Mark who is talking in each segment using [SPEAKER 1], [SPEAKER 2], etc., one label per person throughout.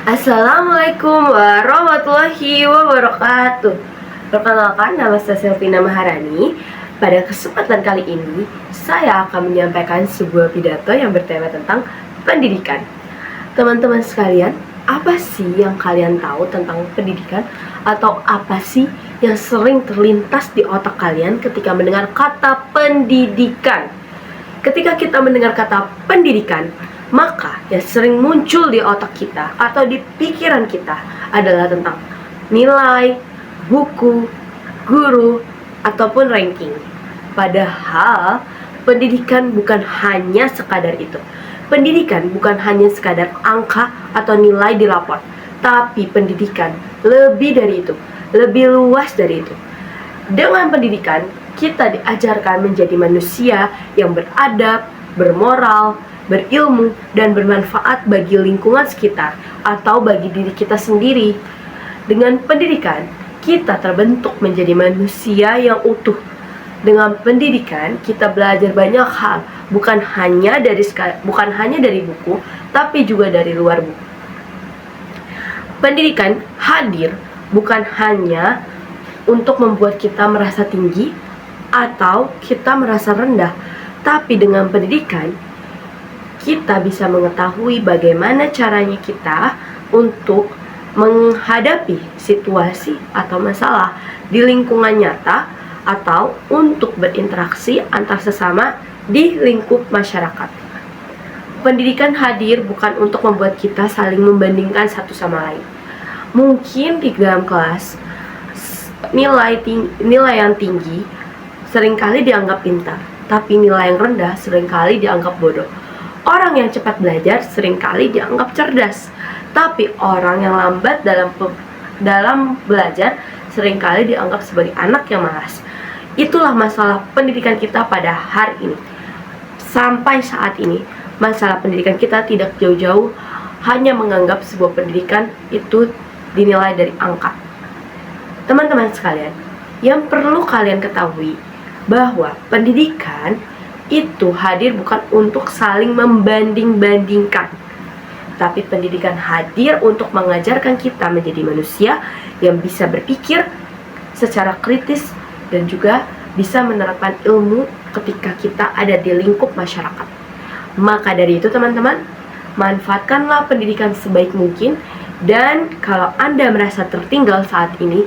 [SPEAKER 1] Assalamualaikum warahmatullahi wabarakatuh. Perkenalkan, nama saya Selvina Maharani. Pada kesempatan kali ini, saya akan menyampaikan sebuah pidato yang bertema tentang pendidikan. Teman-teman sekalian, apa sih yang kalian tahu tentang pendidikan? Atau apa sih yang sering terlintas di otak kalian ketika mendengar kata pendidikan? Ketika kita mendengar kata pendidikan, maka yang sering muncul di otak kita atau di pikiran kita adalah tentang nilai, buku, guru, ataupun ranking. Padahal pendidikan bukan hanya sekadar itu. Pendidikan bukan hanya sekadar angka atau nilai di rapor, tapi pendidikan lebih dari itu, lebih luas dari itu. Dengan pendidikan, kita diajarkan menjadi manusia yang beradab, bermoral, berilmu, dan bermanfaat bagi lingkungan sekitar atau bagi diri kita sendiri. Dengan pendidikan, kita terbentuk menjadi manusia yang utuh. Dengan pendidikan, kita belajar banyak hal, bukan hanya dari buku, tapi juga dari luar buku. Pendidikan hadir bukan hanya untuk membuat kita merasa tinggi atau kita merasa rendah, tapi dengan pendidikan kita bisa mengetahui bagaimana caranya kita untuk menghadapi situasi atau masalah di lingkungan nyata atau untuk berinteraksi antar sesama di lingkup masyarakat. Pendidikan hadir bukan untuk membuat kita saling membandingkan satu sama lain. Mungkin di dalam kelas nilai yang tinggi seringkali dianggap pintar, tapi nilai yang rendah seringkali dianggap bodoh. Orang yang cepat belajar seringkali dianggap cerdas, tapi orang yang lambat dalam belajar seringkali dianggap sebagai anak yang malas. Itulah masalah pendidikan kita pada hari ini. Sampai saat ini, masalah pendidikan kita tidak jauh-jauh hanya menganggap sebuah pendidikan itu dinilai dari angka. Teman-teman sekalian, yang perlu kalian ketahui bahwa pendidikan itu hadir bukan untuk saling membanding-bandingkan, tapi pendidikan hadir untuk mengajarkan kita menjadi manusia yang bisa berpikir secara kritis dan juga bisa menerapkan ilmu ketika kita ada di lingkup masyarakat. Maka dari itu teman-teman, manfaatkanlah pendidikan sebaik mungkin, dan kalau Anda merasa tertinggal saat ini,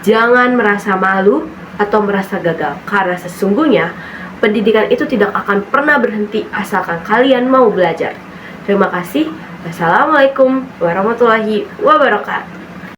[SPEAKER 1] jangan merasa malu atau merasa gagal, karena sesungguhnya pendidikan itu tidak akan pernah berhenti asalkan kalian mau belajar. Terima kasih. Wassalamualaikum warahmatullahi wabarakatuh.